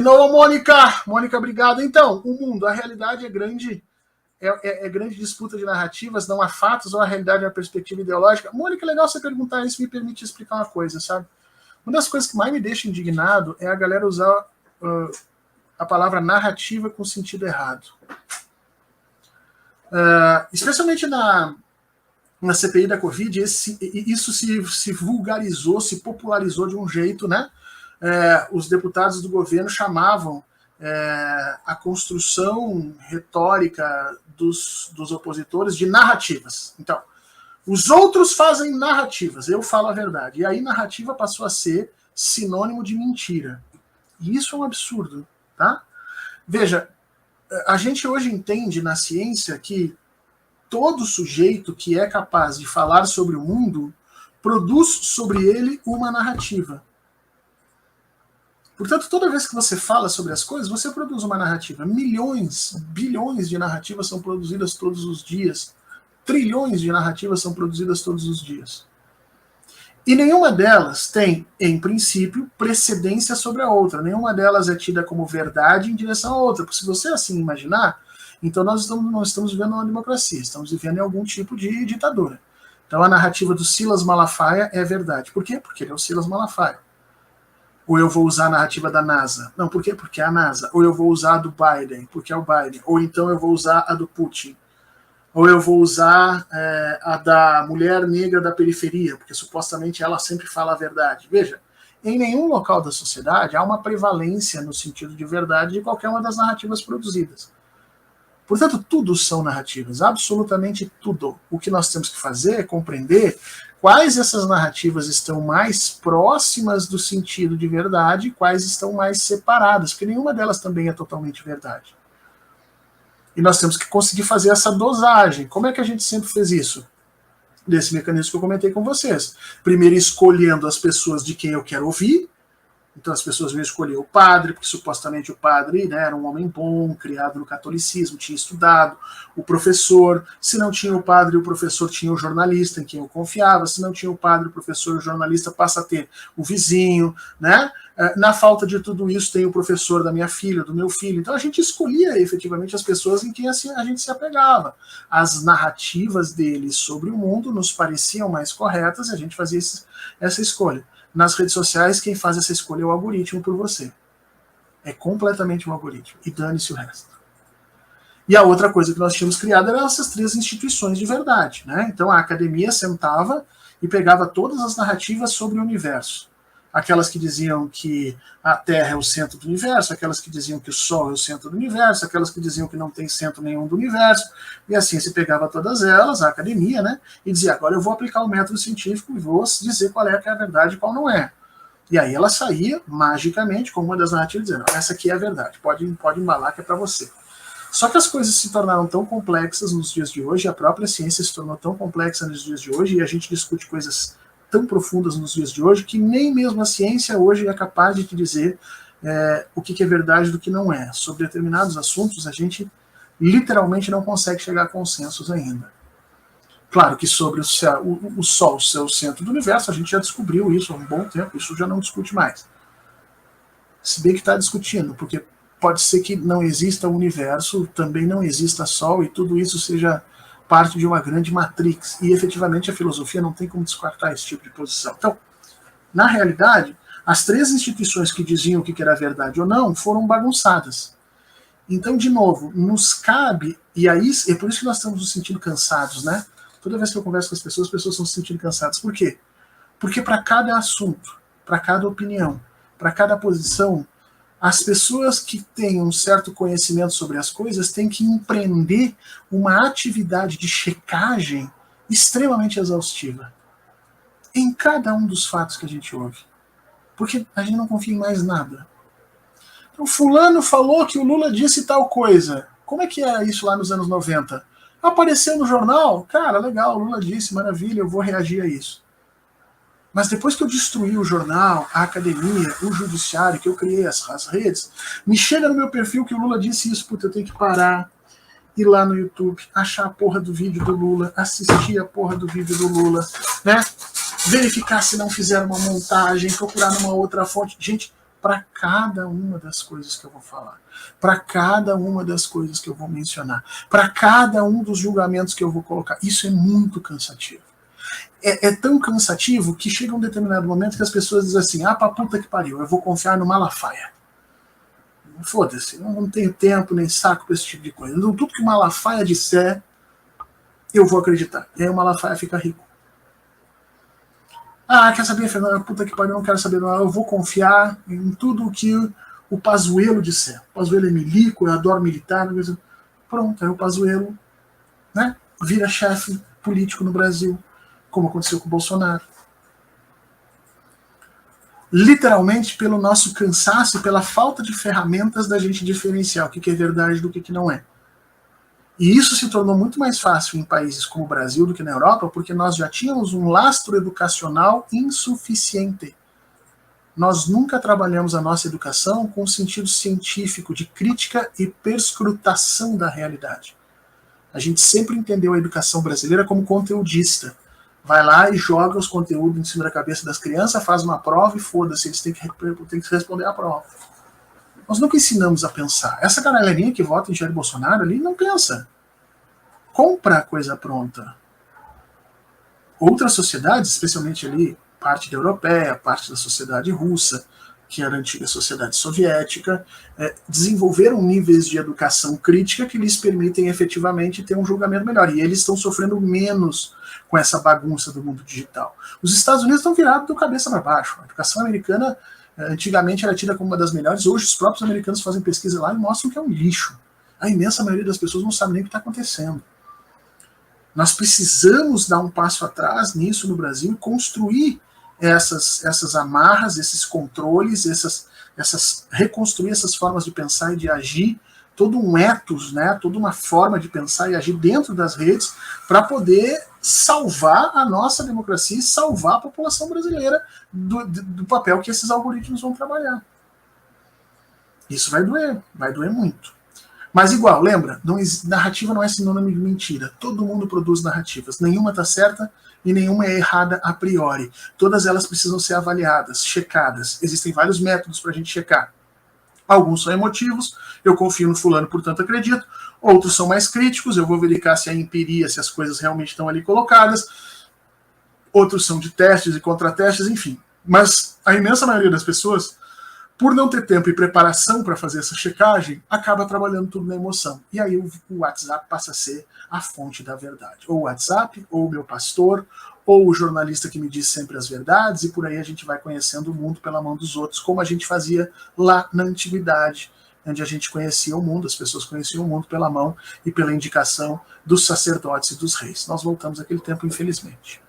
Não, Mônica! Mônica, obrigado. Então, o mundo, a realidade é grande, é grande disputa de narrativas, não há fatos, ou a realidade é uma perspectiva ideológica. Mônica, legal você perguntar isso, me permite explicar uma coisa, sabe? Uma das coisas que mais me deixa indignado é a galera usar a palavra narrativa com sentido errado. Especialmente na CPI da Covid, isso se vulgarizou, se popularizou de um jeito, né? Os deputados do governo chamavam a construção retórica dos opositores de narrativas. Então, os outros fazem narrativas, eu falo a verdade. E aí narrativa passou a ser sinônimo de mentira. E isso é um absurdo, tá? Veja, a gente hoje entende na ciência que todo sujeito que é capaz de falar sobre o mundo produz sobre ele uma narrativa. Portanto, toda vez que você fala sobre as coisas, você produz uma narrativa. Milhões, bilhões de narrativas são produzidas todos os dias. Trilhões de narrativas são produzidas todos os dias. E nenhuma delas tem, em princípio, precedência sobre a outra. Nenhuma delas é tida como verdade em direção à outra. Porque se você assim imaginar, então nós não estamos vivendo uma democracia, estamos vivendo em algum tipo de ditadura. Então a narrativa do Silas Malafaia é verdade. Por quê? Porque ele é o Silas Malafaia. Ou eu vou usar a narrativa da NASA. Não, por quê? Porque é a NASA. Ou eu vou usar a do Biden, porque é o Biden. Ou então eu vou usar a do Putin. Ou eu vou usar a da mulher negra da periferia, porque supostamente ela sempre fala a verdade. Veja, em nenhum local da sociedade há uma prevalência no sentido de verdade de qualquer uma das narrativas produzidas. Portanto, tudo são narrativas, absolutamente tudo. O que nós temos que fazer é compreender quais essas narrativas estão mais próximas do sentido de verdade e quais estão mais separadas, porque nenhuma delas também é totalmente verdade. E nós temos que conseguir fazer essa dosagem. Como é que a gente sempre fez isso? Desse mecanismo que eu comentei com vocês. Primeiro escolhendo as pessoas de quem eu quero ouvir. Então as pessoas vão escolher o padre, porque supostamente o padre, né, era um homem bom, criado no catolicismo, tinha estudado. O professor, se não tinha o padre, o professor tinha o jornalista em quem eu confiava. Se não tinha o padre, o professor, o jornalista passa a ter o vizinho, né? Na falta de tudo isso tem o professor da minha filha, do meu filho. Então a gente escolhia efetivamente as pessoas em quem a gente se apegava. As narrativas deles sobre o mundo nos pareciam mais corretas e a gente fazia essa escolha. Nas redes sociais, quem faz essa escolha é o algoritmo por você. É completamente um algoritmo. E dane-se o resto. E a outra coisa que nós tínhamos criado eram essas 3 instituições de verdade, né? Então a academia sentava e pegava todas as narrativas sobre o universo. Aquelas que diziam que a Terra é o centro do universo, aquelas que diziam que o Sol é o centro do universo, aquelas que diziam que não tem centro nenhum do universo, e assim se pegava todas elas, a academia, né, e dizia, agora eu vou aplicar o método científico e vou dizer qual é que é a verdade e qual não é. E aí ela saía, magicamente, com uma das narrativas, dizendo, essa aqui é a verdade, pode embalar que é para você. Só que as coisas se tornaram tão complexas nos dias de hoje, a própria ciência se tornou tão complexa nos dias de hoje, e a gente discute coisas tão profundas nos dias de hoje, que nem mesmo a ciência hoje é capaz de te dizer o que é verdade do que não é. Sobre determinados assuntos, a gente literalmente não consegue chegar a consensos ainda. Claro que sobre o Sol ser o centro do universo, a gente já descobriu isso há um bom tempo, isso já não discute mais. Se bem que está discutindo, porque pode ser que não exista o universo, também não exista Sol, e tudo isso seja parte de uma grande matrix, e efetivamente a filosofia não tem como descartar esse tipo de posição. Então, na realidade, as 3 instituições que diziam o que era verdade ou não foram bagunçadas. Então, de novo, nos cabe, e aí é por isso que nós estamos nos sentindo cansados, né? Toda vez que eu converso com as pessoas estão se sentindo cansadas. Por quê? Porque para cada assunto, para cada opinião, para cada posição, as pessoas que têm um certo conhecimento sobre as coisas têm que empreender uma atividade de checagem extremamente exaustiva em cada um dos fatos que a gente ouve. Porque a gente não confia em mais nada. Então, fulano falou que o Lula disse tal coisa. Como é que é isso lá nos anos 90? Apareceu no jornal? Cara, legal, o Lula disse, maravilha, eu vou reagir a isso. Mas depois que eu destruí o jornal, a academia, o judiciário, que eu criei as redes, me chega no meu perfil que o Lula disse isso, puta, eu tenho que parar, ir lá no YouTube, achar a porra do vídeo do Lula, assistir a porra do vídeo do Lula, né? Verificar se não fizeram uma montagem, procurar numa outra fonte. Gente, para cada uma das coisas que eu vou falar, para cada uma das coisas que eu vou mencionar, para cada um dos julgamentos que eu vou colocar. Isso é muito cansativo. É tão cansativo que chega um determinado momento que as pessoas dizem assim, pra puta que pariu, eu vou confiar no Malafaia. Foda-se, eu não tenho tempo nem saco pra esse tipo de coisa. Então, tudo que o Malafaia disser, eu vou acreditar. E aí o Malafaia fica rico. Quer saber, Fernanda? Puta que pariu, não quero saber. Não. Eu vou confiar em tudo o que o Pazuello disser. O Pazuello é milico, eu adoro militar. Pronto, aí o Pazuello, né, vira chefe político no Brasil, como aconteceu com o Bolsonaro. Literalmente pelo nosso cansaço e pela falta de ferramentas da gente diferenciar o que é verdade do que não é. E isso se tornou muito mais fácil em países como o Brasil do que na Europa, porque nós já tínhamos um lastro educacional insuficiente. Nós nunca trabalhamos a nossa educação com o sentido científico de crítica e perscrutação da realidade. A gente sempre entendeu a educação brasileira como conteudista. Vai lá e joga os conteúdos em cima da cabeça das crianças, faz uma prova e foda-se, eles têm que responder a prova. Nós nunca ensinamos a pensar. Essa galerinha que vota em Jair Bolsonaro ali não pensa. Compra a coisa pronta. Outras sociedades, especialmente ali, parte da europeia, parte da sociedade russa, que era a antiga sociedade soviética, desenvolveram níveis de educação crítica que lhes permitem efetivamente ter um julgamento melhor. E eles estão sofrendo menos com essa bagunça do mundo digital. Os Estados Unidos estão virados do cabeça para baixo. A educação americana, antigamente, era tida como uma das melhores. Hoje, os próprios americanos fazem pesquisa lá e mostram que é um lixo. A imensa maioria das pessoas não sabe nem o que está acontecendo. Nós precisamos dar um passo atrás nisso no Brasil e construir essas amarras, esses controles, reconstruir essas formas de pensar e de agir, todo um ethos, né, toda uma forma de pensar e agir dentro das redes para poder salvar a nossa democracia e salvar a população brasileira do papel que esses algoritmos vão trabalhar. Isso vai doer muito. Mas igual, lembra, narrativa não é sinônimo de mentira. Todo mundo produz narrativas. Nenhuma está certa e nenhuma é errada a priori. Todas elas precisam ser avaliadas, checadas. Existem vários métodos para a gente checar. Alguns são emotivos, eu confio no fulano, portanto acredito. Outros são mais críticos, eu vou verificar se a empiria, se as coisas realmente estão ali colocadas. Outros são de testes e contratestes, enfim. Mas a imensa maioria das pessoas, por não ter tempo e preparação para fazer essa checagem, acaba trabalhando tudo na emoção. E aí o WhatsApp passa a ser a fonte da verdade. Ou o WhatsApp, ou o meu pastor, ou o jornalista que me diz sempre as verdades, e por aí a gente vai conhecendo o mundo pela mão dos outros, como a gente fazia lá na antiguidade, onde a gente conhecia o mundo, as pessoas conheciam o mundo pela mão e pela indicação dos sacerdotes e dos reis. Nós voltamos àquele tempo, infelizmente.